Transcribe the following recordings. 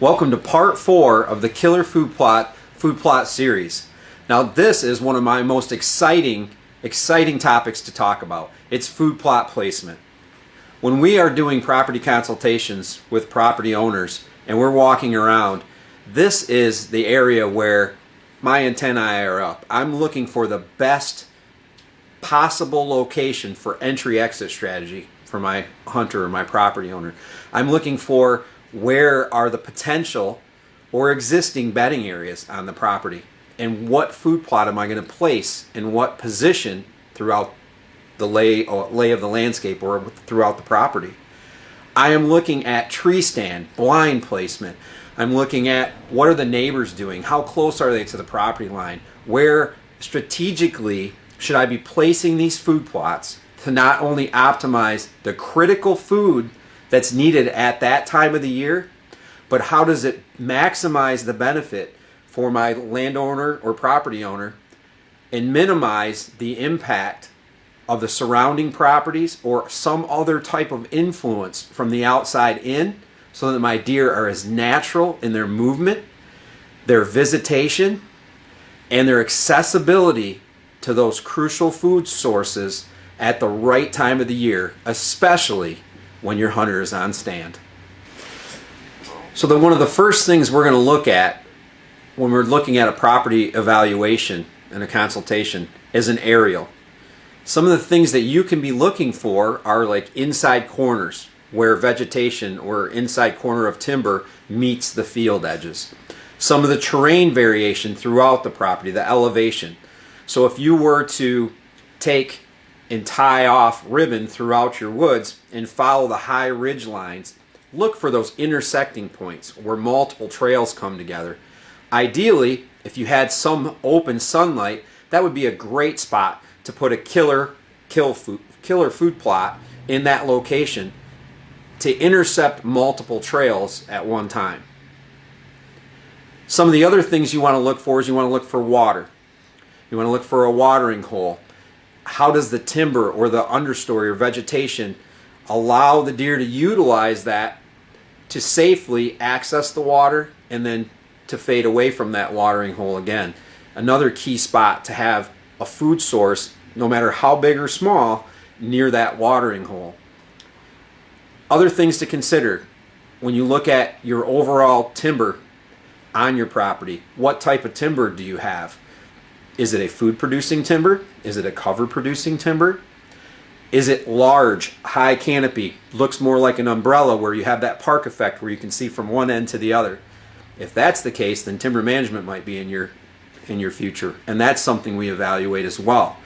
Welcome to part 4 of the Killer Food Plot series. Now this is one of my most exciting topics to talk about. It's food plot placement. When we are doing property consultations with property owners and we're walking around, this is the area where my antennae are up. I'm looking for the best possible location for entry-exit strategy for my hunter or my property owner. I'm looking for where are the potential or existing bedding areas on the property, and what food plot am I going to place in what position throughout the lay of the landscape or throughout the property. I am looking at tree stand, blind placement. I'm looking at what are the neighbors doing, how close are they to the property line, where strategically should I be placing these food plots to not only optimize the critical food that's needed at that time of the year, but how does it maximize the benefit for my landowner or property owner and minimize the impact of the surrounding properties or some other type of influence from the outside in, so that my deer are as natural in their movement, their visitation, and their accessibility to those crucial food sources at the right time of the year, especially when your hunter is on stand. So then one of the first things we're going to look at when we're looking at a property evaluation and a consultation is an aerial. Some of the things that you can be looking for are like inside corners where vegetation or inside corner of timber meets the field edges. Some of the terrain variation throughout the property, the elevation. So if you were to take and tie off ribbon throughout your woods and follow the high ridge lines, look for those intersecting points where multiple trails come together. Ideally, if you had some open sunlight, that would be a great spot to put a killer food plot in that location to intercept multiple trails at one time. Some of the other things you want to look for is you want to look for water. You want to look for a watering hole. How does the timber or the understory or vegetation allow the deer to utilize that to safely access the water and then to fade away from that watering hole again? Another key spot to have a food source, no matter how big or small, near that watering hole. Other things to consider when you look at your overall timber on your property. What type of timber do you have? Is it a food producing timber? Is it a cover producing timber? Is it large, high canopy, looks more like an umbrella where you have that park effect where you can see from one end to the other? If that's the case, then timber management might be in your future, and that's something we evaluate as well.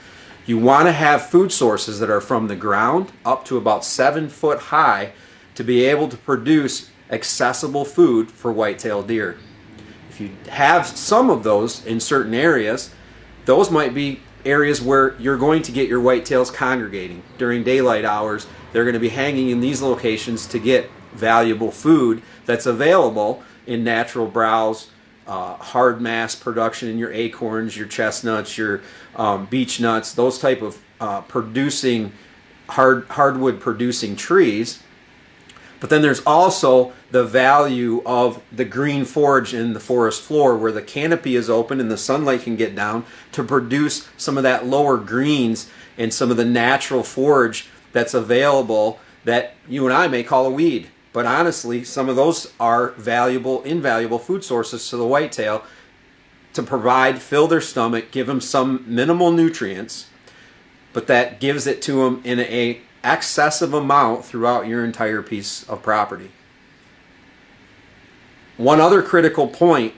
You want to have food sources that are from the ground up to about 7 foot high to be able to produce accessible food for white-tailed deer. If you have some of those in certain areas, those might be areas where you're going to get your whitetails congregating. During daylight hours, they're going to be hanging in these locations to get valuable food that's available in natural browse, hard mass production in your acorns, your chestnuts, your beech nuts, those type of hardwood producing trees. But then there's also the value of the green forage in the forest floor where the canopy is open and the sunlight can get down to produce some of that lower greens and some of the natural forage that's available that you and I may call a weed. But honestly, some of those are invaluable food sources to the whitetail to provide, fill their stomach, give them some minimal nutrients, but that gives it to them in a excessive amount throughout your entire piece of property. One other critical point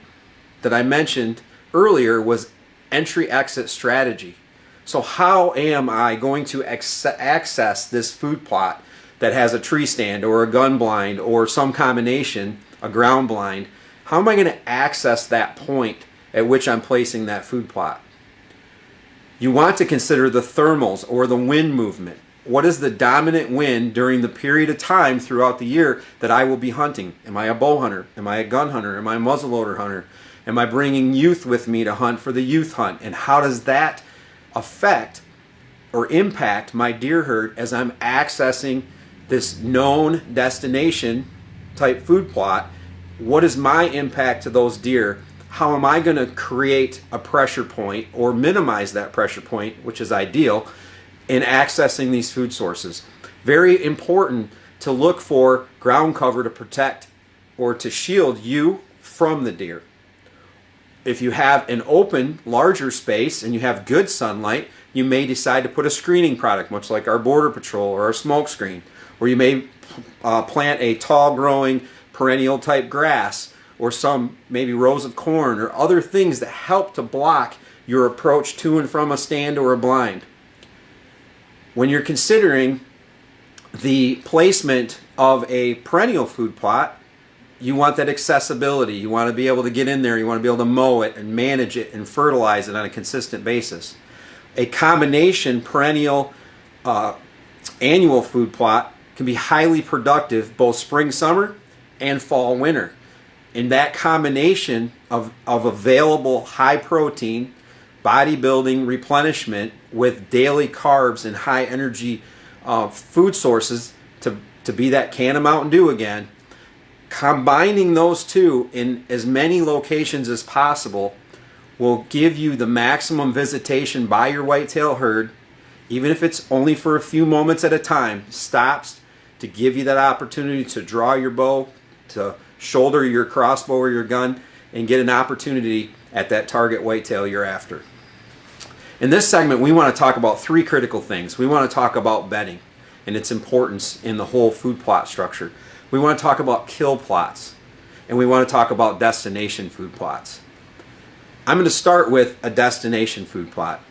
that I mentioned earlier was entry-exit strategy. So how am I going to access this food plot that has a tree stand or a gun blind or some combination, a ground blind? How am I going to access that point at which I'm placing that food plot? You want to consider the thermals or the wind movement. What is the dominant wind during the period of time throughout the year that I will be hunting? Am I a bow hunter? Am I a gun hunter? Am I a muzzleloader hunter? Am I bringing youth with me to hunt for the youth hunt? And how does that affect or impact my deer herd as I'm accessing this known destination type food plot what is my impact to those deer? How am I going to create a pressure point or minimize that pressure point, which is ideal, in accessing these food sources? Very important to look for ground cover to protect or to shield you from the deer. If you have an open, larger space and you have good sunlight, you may decide to put a screening product, much like our Border Patrol or our smoke screen. Or you may plant a tall growing perennial type grass or some maybe rows of corn or other things that help to block your approach to and from a stand or a blind. When you're considering the placement of a perennial food plot, you want that accessibility. You want to be able to get in there. You want to be able to mow it and manage it and fertilize it on a consistent basis. A combination perennial annual food plot can be highly productive both spring, summer, and fall, winter. And that combination of available high protein, bodybuilding replenishment with daily carbs and high energy food sources to be that can of Mountain Dew again, combining those two in as many locations as possible will give you the maximum visitation by your whitetail herd, even if it's only for a few moments at a time. Stops to give you that opportunity to draw your bow, to shoulder your crossbow or your gun, and get an opportunity at that target whitetail you're after. In this segment, we want to talk about three critical things. We want to talk about bedding and its importance in the whole food plot structure. We want to talk about kill plots, and we want to talk about destination food plots. I'm going to start with a destination food plot.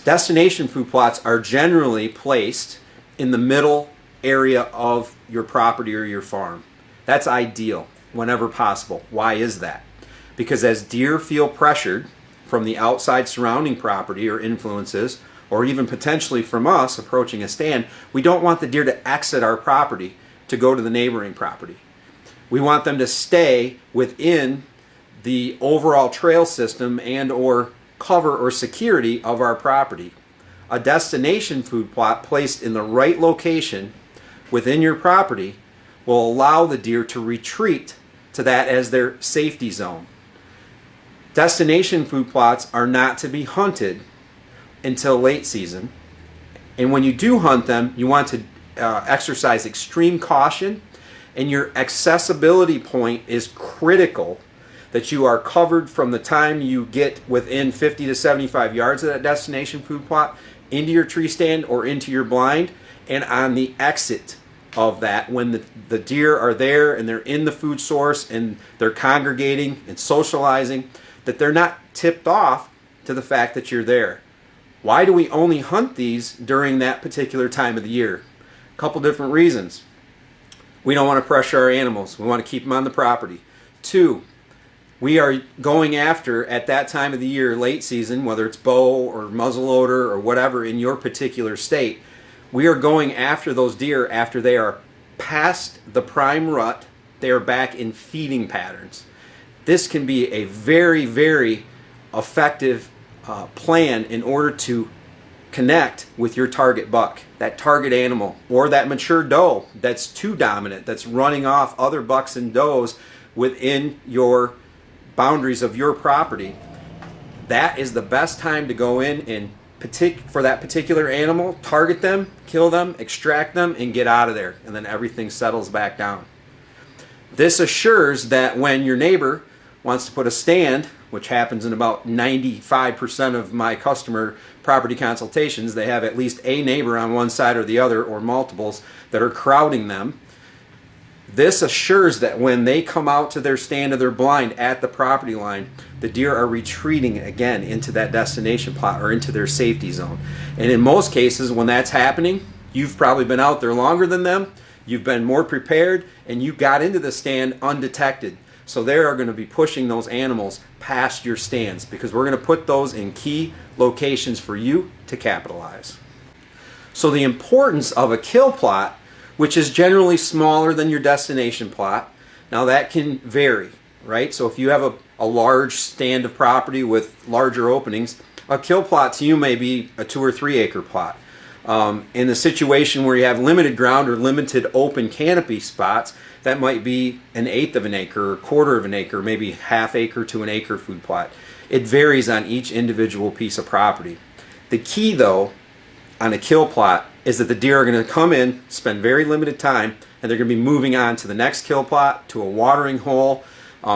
Destination food plots are generally placed in the middle area of your property or your farm. That's ideal whenever possible. Why is that? Because as deer feel pressured from the outside surrounding property or influences, or even potentially from us approaching a stand, we don't want the deer to exit our property to go to the neighboring property. We want them to stay within the overall trail system and or cover or security of our property. A destination food plot placed in the right location within your property will allow the deer to retreat to that as their safety zone. Destination food plots are not to be hunted until late season, and when you do hunt them, you want to exercise extreme caution, and your accessibility point is critical, that you are covered from the time you get within 50 to 75 yards of that destination food plot into your tree stand or into your blind, and on the exit of that when the deer are there and they're in the food source and they're congregating and socializing, that they're not tipped off to the fact that you're there. Why do we only hunt these during that particular time of the year? A couple different reasons. We don't want to pressure our animals. We want to keep them on the property. 2, we are going after, at that time of the year, late season, whether it's bow or muzzleloader or whatever in your particular state, we are going after those deer after they are past the prime rut. They are back in feeding patterns. This can be a very, very effective plan in order to connect with your target buck, that target animal, or that mature doe that's too dominant, that's running off other bucks and does within your boundaries of your property. That is the best time to go in and for that particular animal, target them, kill them, extract them, and get out of there, and then everything settles back down. This assures that when your neighbor wants to put a stand, which happens in about 95% of my customer property consultations, they have at least a neighbor on one side or the other, or multiples, that are crowding them. This assures that when they come out to their stand or their blind at the property line, the deer are retreating again into that destination plot or into their safety zone. And in most cases, when that's happening, you've probably been out there longer than them, you've been more prepared, and you got into the stand undetected. So they are going to be pushing those animals past your stands, because we're going to put those in key locations for you to capitalize. So the importance of a kill plot, which is generally smaller than your destination plot. Now that can vary, right? So if you have a large stand of property with larger openings, a kill plot to you may be a 2 or 3 acre plot. In the situation where you have limited ground or limited open canopy spots, that might be an eighth of an acre, or a quarter of an acre, maybe half acre to an acre food plot. It varies on each individual piece of property. The key though on a kill plot is that the deer are going to come in, spend very limited time, and they're going to be moving on to the next kill plot, to a watering hole.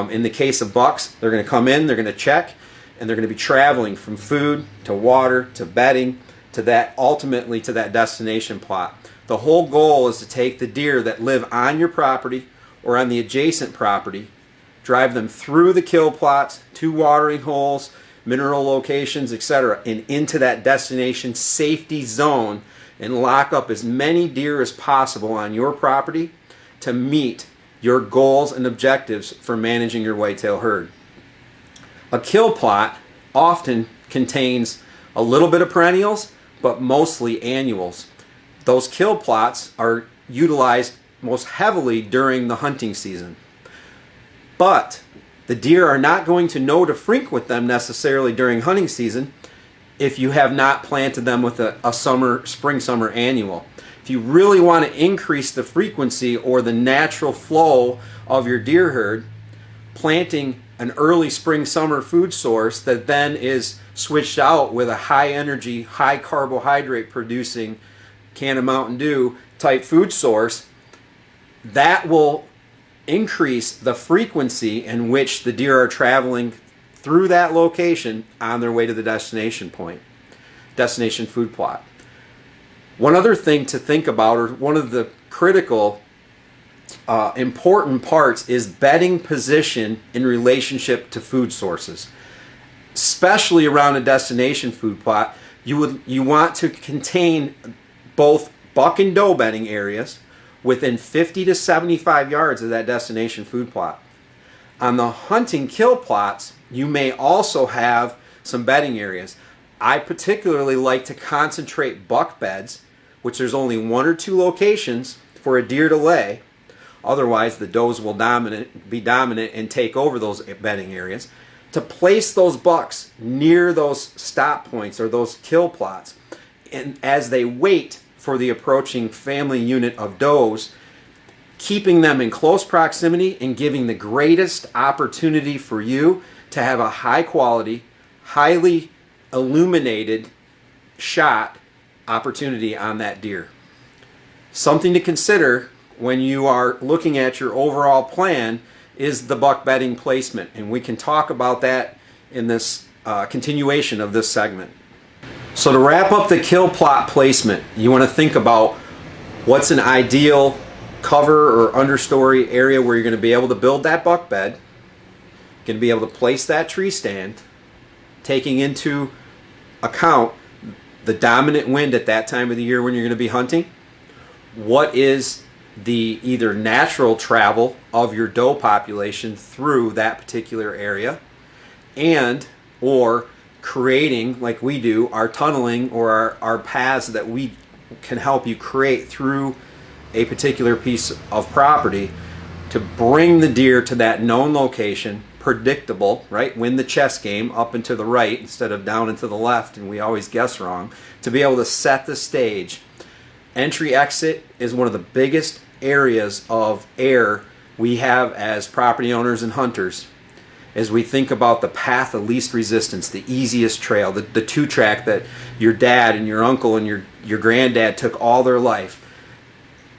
In the case of bucks, they're going to come in, they're going to check, and they're going to be traveling from food to water to bedding to that, ultimately to that destination plot. The whole goal is to take the deer that live on your property or on the adjacent property, drive them through the kill plots, to watering holes, mineral locations, etc., and into that destination safety zone, and lock up as many deer as possible on your property to meet your goals and objectives for managing your whitetail herd. A kill plot often contains a little bit of perennials, but mostly annuals. Those kill plots are utilized most heavily during the hunting season. But the deer are not going to know to frequent them necessarily during hunting season if you have not planted them with a spring-summer annual. If you really want to increase the frequency or the natural flow of your deer herd, planting an early spring-summer food source that then is switched out with a high-energy, high-carbohydrate-producing can of Mountain Dew type food source, that will increase the frequency in which the deer are traveling through that location on their way to the destination point, destination food plot. One other thing to think about, or one of the critical important parts, is bedding position in relationship to food sources. Especially around a destination food plot, you want to contain both buck and doe bedding areas within 50 to 75 yards of that destination food plot. On the hunting kill plots, you may also have some bedding areas. I particularly like to concentrate buck beds, which there's only one or two locations for a deer to lay. Otherwise, the does will be dominant and take over those bedding areas. To place those bucks near those stop points or those kill plots, and as they wait for the approaching family unit of does, keeping them in close proximity and giving the greatest opportunity for you to have a high quality, highly illuminated shot opportunity on that deer. Something to consider when you are looking at your overall plan is the buck bedding placement, and we can talk about that in this continuation of this segment. So to wrap up the kill plot placement, you want to think about what's an ideal cover or understory area where you're going to be able to build that buck bed, going to be able to place that tree stand, taking into account the dominant wind at that time of the year when you're going to be hunting. What is the either natural travel of your doe population through that particular area, and or creating, like we do, our tunneling or our paths that we can help you create through a particular piece of property to bring the deer to that known location, predictable, right? Win the chess game up and to the right instead of down and to the left, and we always guess wrong, to be able to set the stage. Entry exit is one of the biggest areas of error we have as property owners and hunters as we think about the path of least resistance, the easiest trail, the two-track that your dad and your uncle and your granddad took all their life,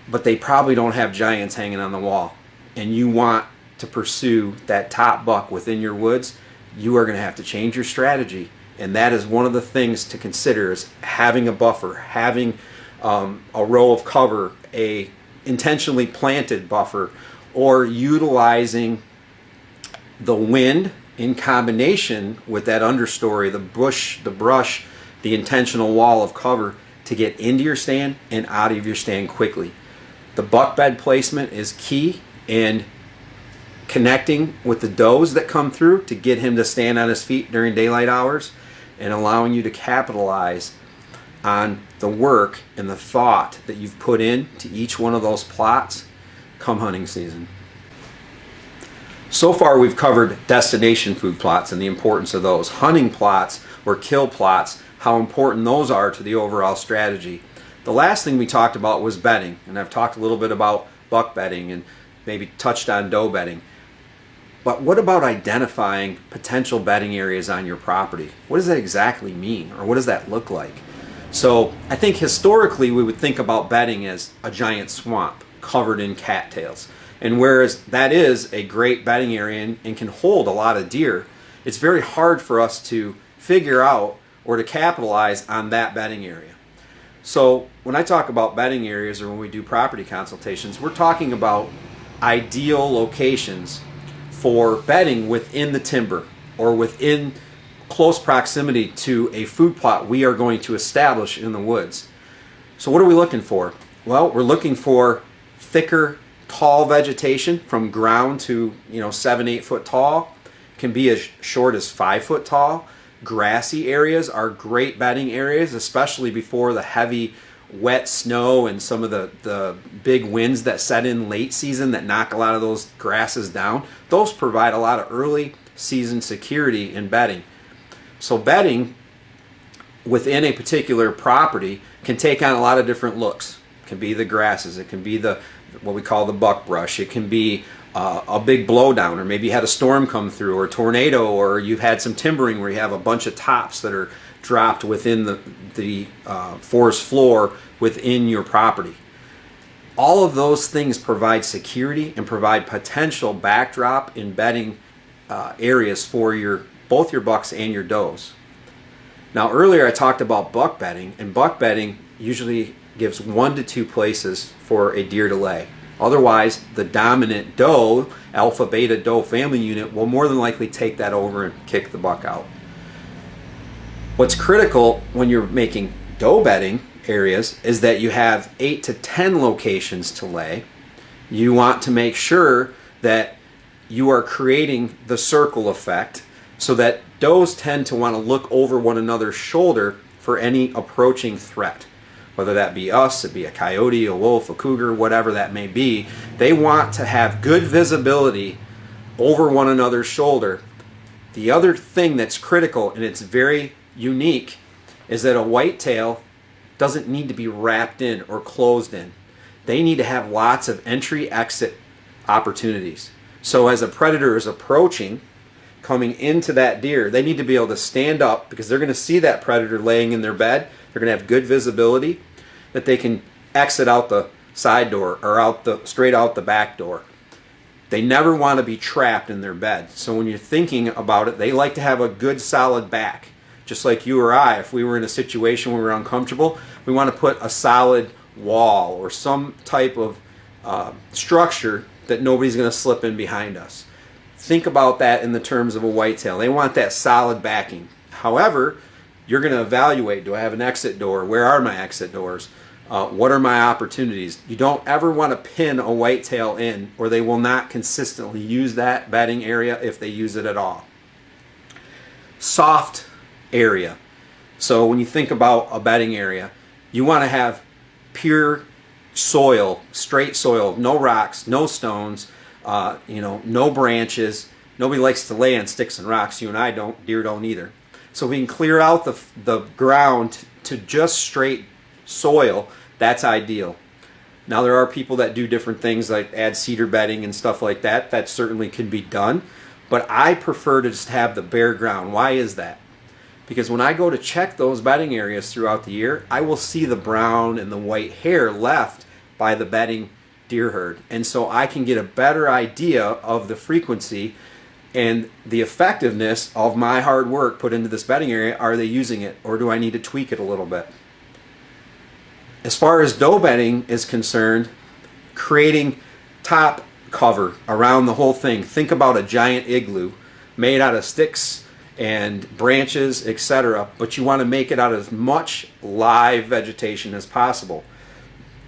but they probably don't have giants hanging on the wall, and you want to pursue that top buck within your woods. You are going to have to change your strategy, and that is one of the things to consider, is having a buffer, having a row of cover, a intentionally planted buffer, or utilizing the wind in combination with that understory, the bush, the brush, the intentional wall of cover to get into your stand and out of your stand quickly. The buck bed placement is key in connecting with the does that come through to get him to stand on his feet during daylight hours, and allowing you to capitalize on the work and the thought that you've put in to each one of those plots come hunting season. So far we've covered destination food plots and the importance of those. Hunting plots or kill plots, how important those are to the overall strategy. The last thing we talked about was bedding, and I've talked a little bit about buck bedding, and maybe touched on doe bedding. But what about identifying potential bedding areas on your property? What does that exactly mean, or what does that look like? So I think historically we would think about bedding as a giant swamp covered in cattails. And whereas that is a great bedding area and can hold a lot of deer, it's very hard for us to figure out or to capitalize on that bedding area. So when I talk about bedding areas, or when we do property consultations, we're talking about ideal locations for bedding within the timber or within close proximity to a food plot we are going to establish in the woods. So what are we looking for? Well, we're looking for thicker, tall vegetation from ground to 7-8 foot tall. Can be as short as 5 foot tall. Grassy areas are great bedding areas, especially before the heavy wet snow and some of the big winds that set in late season that knock a lot of those grasses down. Those provide a lot of early season security in bedding. So bedding within a particular property can take on a lot of different looks. It can be the grasses, it can be what we call the buckbrush, it can be a big blowdown, or maybe you had a storm come through, or a tornado, or you've had some timbering where you have a bunch of tops that are dropped within the forest floor within your property. All of those things provide security and provide potential backdrop in bedding areas for both your bucks and your does. Now earlier I talked about buck bedding, and buck bedding usually gives 1 to 2 places for a deer to lay. Otherwise, the dominant doe, alpha beta doe family unit, will more than likely take that over and kick the buck out. What's critical when you're making doe bedding areas is that you have 8 to 10 locations to lay. You want to make sure that you are creating the circle effect so that does tend to want to look over one another's shoulder for any approaching threat. Whether that be us, it be a coyote, a wolf, a cougar, whatever that may be, they want to have good visibility over one another's shoulder. The other thing that's critical, and it's very unique, is that a whitetail doesn't need to be wrapped in or closed in. They need to have lots of entry-exit opportunities. So as a predator is approaching, coming into that deer, they need to be able to stand up because they're going to see that predator laying in their bed. They're going to have good visibility that they can exit out the side door or straight out the back door. They never want to be trapped in their bed. So when you're thinking about it, they like to have a good solid back. Just like you or I, if we were in a situation where we were uncomfortable, we want to put a solid wall or some type of structure that nobody's going to slip in behind us. Think about that in the terms of a whitetail. They want that solid backing. However, you're going to evaluate, do I have an exit door? Where are my exit doors? What are my opportunities? You don't ever want to pin a whitetail in, or they will not consistently use that bedding area if they use it at all. Soft area. So when you think about a bedding area, you want to have pure soil, straight soil, no rocks, no stones, no branches. Nobody likes to lay on sticks and rocks. You and I don't. Deer don't either. So we can clear out the ground to just straight soil. That's ideal. Now there are people that do different things like add cedar bedding and stuff like that. That certainly can be done. But I prefer to just have the bare ground. Why is that? Because when I go to check those bedding areas throughout the year, I will see the brown and the white hair left by the bedding deer herd. And so I can get a better idea of the frequency and the effectiveness of my hard work put into this bedding area. Are they using it, or do I need to tweak it a little bit? As far as doe bedding is concerned, creating top cover around the whole thing. Think about a giant igloo made out of sticks and branches, etc. But you want to make it out of as much live vegetation as possible.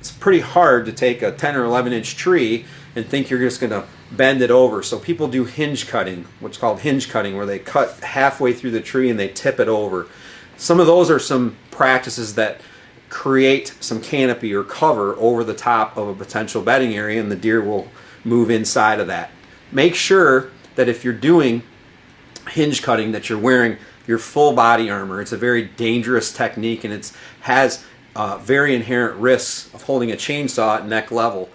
It's pretty hard to take a 10 or 11 inch tree and think you're just going to bend it over. So people do hinge cutting, what's called hinge cutting, where they cut halfway through the tree and they tip it over. Some of those are some practices that create some canopy or cover over the top of a potential bedding area, and the deer will move inside of that. Make sure that if you're doing hinge cutting that you're wearing your full body armor. It's a very dangerous technique, and it has very inherent risks of holding a chainsaw at neck level.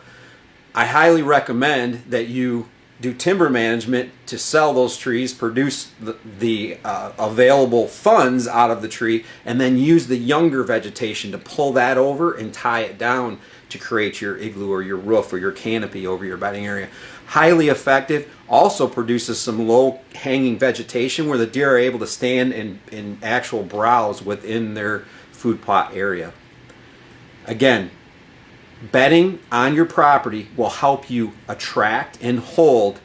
I highly recommend that you do timber management to sell those trees, produce the available funds out of the tree, and then use the younger vegetation to pull that over and tie it down to create your igloo or your roof or your canopy over your bedding area. Highly effective. Also produces some low hanging vegetation where the deer are able to stand and actual browse within their food plot area. Again, bedding on your property will help you attract and hold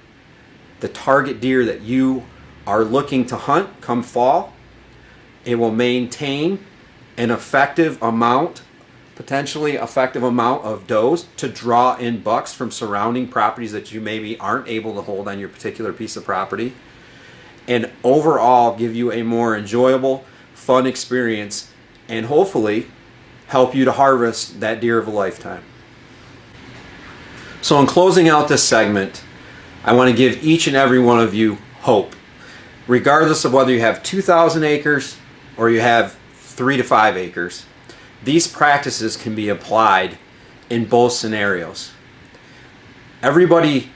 the target deer that you are looking to hunt come fall. It will maintain an effective amount, potentially effective amount of does to draw in bucks from surrounding properties that you maybe aren't able to hold on your particular piece of property, and overall give you a more enjoyable, fun experience, and hopefully help you to harvest that deer of a lifetime. So in closing out this segment, I want to give each and every one of you hope. Regardless of whether you have 2,000 acres or you have 3 to 5 acres, these practices can be applied in both scenarios. Everybody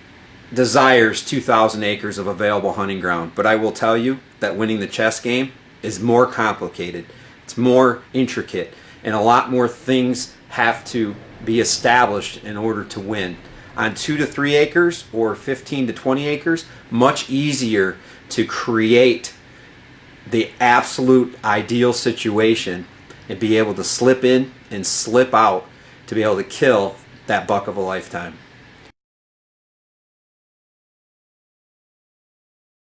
desires 2,000 acres of available hunting ground, but I will tell you that winning the chess game is more complicated. It's more intricate, and a lot more things have to be established in order to win. On 2 to 3 acres or 15 to 20 acres, much easier to create the absolute ideal situation and be able to slip in and slip out to be able to kill that buck of a lifetime.